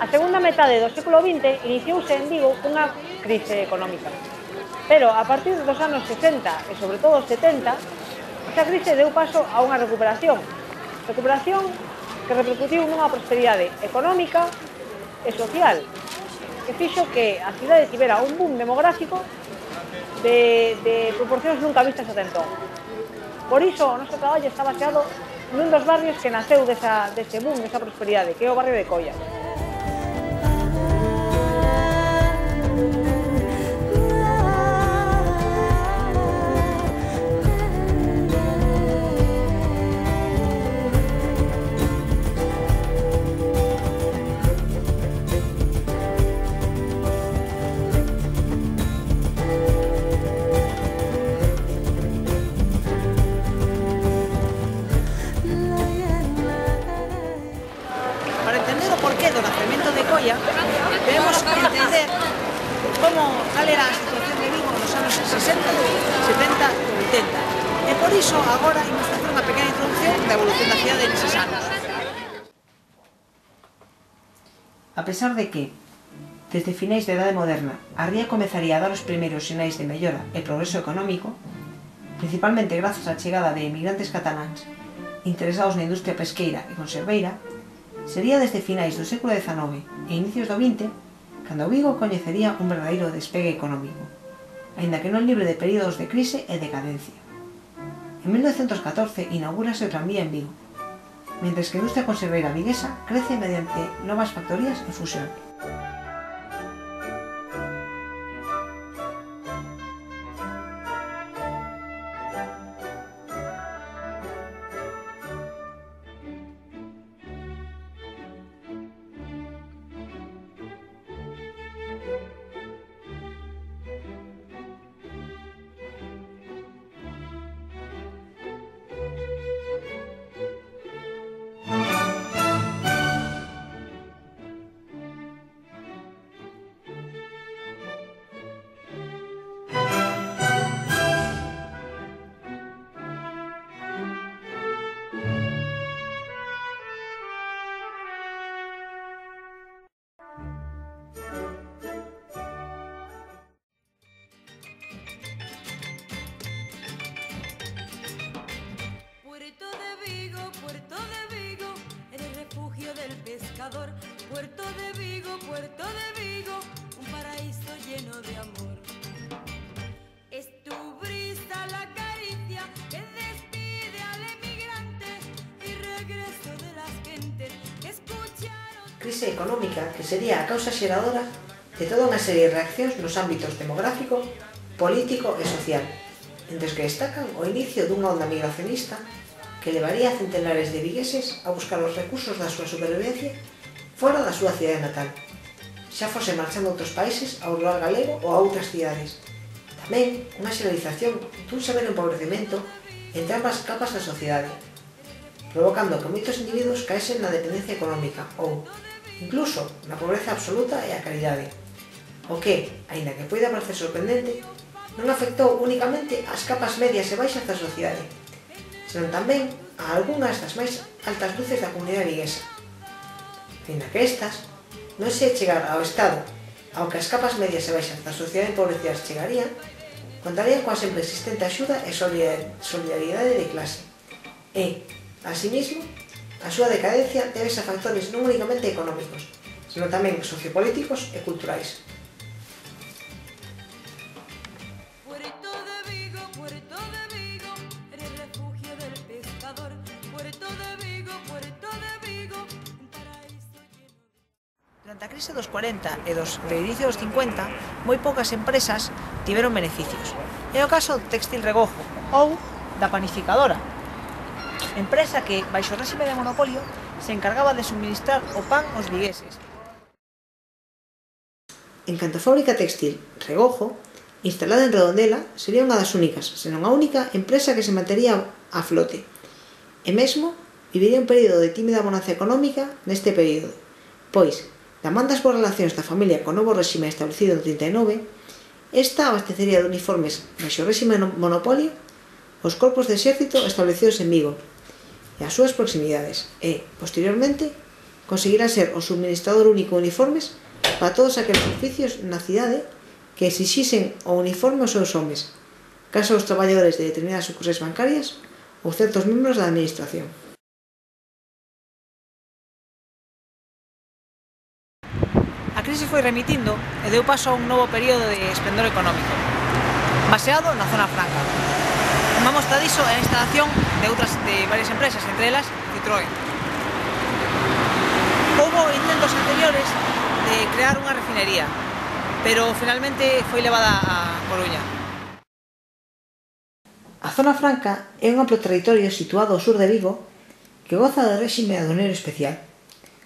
A segunda metade do século XX iniciouse en Vigo unha crise económica. Pero a partir dos anos 60 e sobre todo os 70, esa crise deu paso a unha recuperación que repercutiu nunha prosperidade económica e social, que fixo que a cidade tivera un boom demográfico de proporcións nunca vistas ata entón. Por iso, o noso traballo está baseado nun dos barrios que naceu dese boom, desa prosperidade, que é o barrio de Coia. Debemos entender cal era a situación de Vigo nos anos 60, 70 e 80. E por iso agora imos facer unha pequena introducción da evolución da cidade neses anos. A pesar de que, desde finais da Idade Moderna, a ría comezaría a dar os primeiros sinais de mellora e progreso económico, principalmente grazas á chegada de emigrantes cataláns interesados na industria pesqueira e conserveira, sería desde finais do século XIX e inicios do XX cando Vigo coñecería un verdadeiro despegue económico, aínda que non libre de períodos de crise e decadencia. En 1914 inaugúrase o tranvía en Vigo, mentres que a industria conserveira viguesa crece mediante novas factorías e fusión. Puerto de Vigo, un paraíso lleno de amor. Es tu brisa la caricia que despide al emigrante y regreso de las gentes que escucharon... Crise económica que sería a causa xeradora de toda unha serie de reaccións nos ámbitos demográfico, político e social, entre os que destacan o inicio dunha onda migracionista que levaría a centenares de vigueses a buscar os recursos da súa supervivencia fora da súa cidade natal, xa fose marchando a outros países, ao rural galego ou a outras cidades. Tamén unha xeralización dun severo empobrecemento entre ambas capas da sociedade, provocando que moitos individuos caesen na dependencia económica ou, incluso, na pobreza absoluta e a caridade, o que, aínda que poida parecer sorprendente, non afectou únicamente ás capas medias e baixas da sociedade, senón tamén a algunhas das máis altas luces da comunidade viguesa. Aínda que estas non se chegar ao estado ao que as capas medias e baixas da sociedade empobrecidas chegarían, contarían coa sempre existente axuda e solidaridade de clase. E, asimismo, a súa decadencia débese a factores non únicamente económicos, senón tamén sociopolíticos e culturais. Durante a crise dos 40 e dos reinicio dos 50, moi poucas empresas tiveron beneficios. É o caso do Textil Regojo ou da Panificadora, empresa que, baixo o réxime de monopolio, se encargaba de suministrar o pan aos vigueses. En canto a fábrica textil Regojo, instalada en Redondela, sería unha das únicas, senón a única, empresa que se mantería a flote. E mesmo, viviría un período de tímida bonanza económica neste período, pois, da man das boas relacións da familia co novo réxime establecido en 39, esta abastecería de uniformes baixo o réxime monopolio os corpos de exército establecidos en Vigo e as súas proximidades e, posteriormente, conseguirá ser o subministrador único de uniformes para todos aqueles oficios na cidade que exixisen o uniforme aos seus homes, caso aos traballadores de determinadas sucursais bancarias ou certos membros da administración. A crise foi remitindo e deu paso a un novo período de esplendor económico, baseado na zona franca. Unha mostra diso é a instalación de varias empresas, entre elas Citroën. Houbo intentos anteriores de crear unha refinería, pero finalmente foi levada a Coruña. A zona franca é un amplo territorio situado ao sur de Vigo que goza de réxime aduaneiro especial,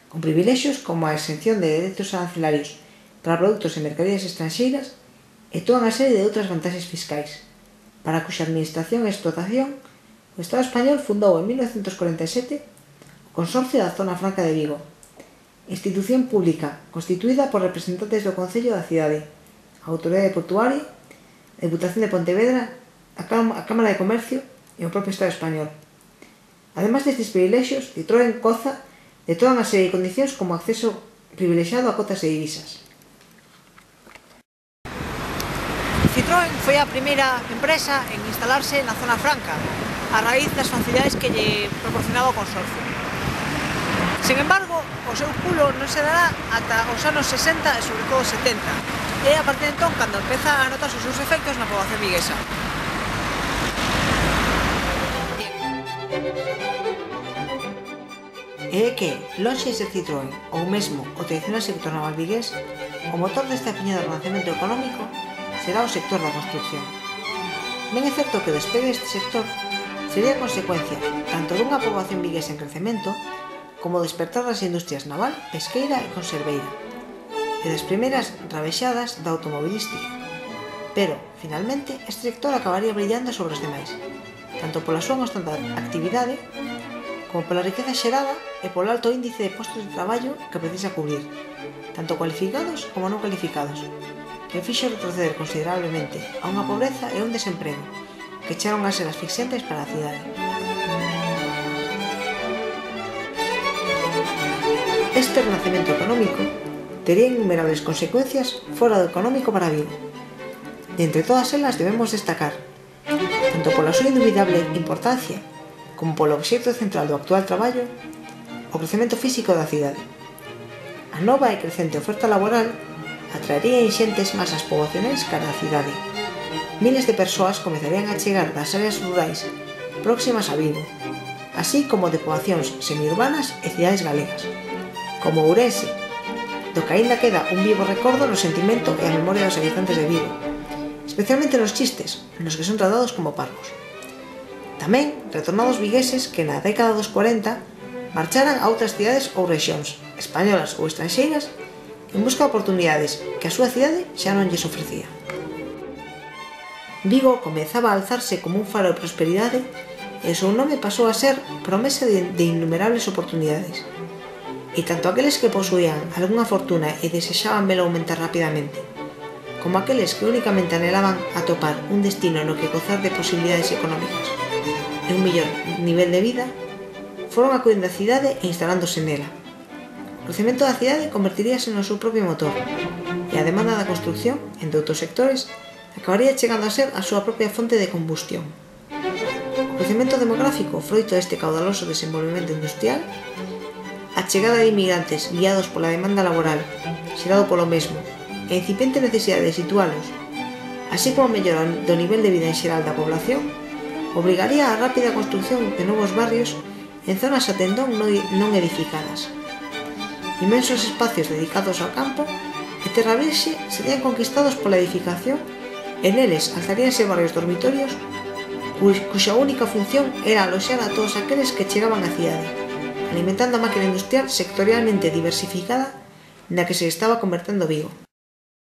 con privilexios como a exención de dereitos arancelarios para produtos e mercaderías estranxeiras e toda unha serie de outras vantaxes fiscais, para cuxa administración e explotación o Estado español fundou en 1947 o Consorcio da Zona Franca de Vigo, institución pública constituída por representantes do Concello da cidade, a Autoridade Portuaria, a Deputación de Pontevedra, a Cámara de Comercio e o propio Estado español. Ademais destes privilexios, Citroën goza de toda unha serie de condicións como acceso privilexiado a cotas e divisas. Citroën foi a primeira empresa en instalarse na zona franca, a raíz das facilidades que lle proporcionaba o consorcio. Sen embargo, o seu pulo non se dará ata os anos 60 e sobre todo 70, e a partir de entón cando empeza a notar os seus efectos na poboación viguesa. E é que, lonxe de ser Citroën ou mesmo o tradicional sector naval vigués, o motor deste apiñado renacemento económico será o sector da construcción. Ben é certo que o despegue deste sector sería consecuencia tanto dunha poboación viguesa en crecemento como o despertar das industrias naval, pesqueira e conserveira, e das primeiras rabexadas da automobilística. Pero, finalmente, este sector acabaría brillando sobre os demais, tanto pola súa constante actividade como pola riqueza xerada e polo alto índice de postos de traballo que precisa cubrir, tanto cualificados como non cualificados, que fixo retroceder considerablemente a unha pobreza e un desemprego que chegaron a ser asfixiantes para a cidade. Este renacemento económico tería innumerables consecuencias fora do económico para Vigo. De entre todas elas debemos destacar, tanto pola súa indubidable importancia como polo obxecto central do actual traballo, o crecemento físico da cidade. A nova e crecente oferta laboral atraería inxentes masas poboacionais cara á cidade. Miles de persoas comezarían a chegar das áreas rurais próximas a Vigo, así como de poboacións semiurbanas e cidades galegas, como Ourense, do que aínda queda un vivo recordo no sentimento e a memoria dos habitantes de Vigo, especialmente nos chistes, nos que son tratados como parvos. Tamén retornados vigueses que na década dos 40 marcharan a outras cidades ou rexións, españolas ou estranxeiras, en busca de oportunidades que a súa cidade xa non lles ofrecía. Vigo comezaba a alzarse como un faro de prosperidade e o seu nome pasou a ser promesa de innumerables oportunidades. E tanto aqueles que posuían algunha fortuna e desexaban velo aumentar rapidamente, como aqueles que únicamente anhelaban atopar un destino no que gozar de posibilidades económicas e un mellor nivel de vida, foron acudindo a cidade e instalándose nela. O crecemento da cidade convertiríase no seu propio motor e a demanda da construcción, entre outros sectores, acabaría chegando a ser a súa propia fonte de combustión. O crecemento demográfico, froito deste caudaloso desenvolvemento industrial, a chegada de inmigrantes guiados pola demanda laboral, xerado polo mesmo, e a incipiente necesidade de situalos, así como a mellora do nivel de vida en xeral da población, obrigaría a rápida construcción de novos barrios en zonas a tendón non edificadas. Inmensos espacios dedicados ao campo e terra virxe serían conquistados pola edificación e neles alzaríanse barrios dormitorios cuxa única función era aloxar a todos aqueles que chegaban á cidade, alimentando a máquina industrial sectorialmente diversificada na que se estaba convertendo Vigo.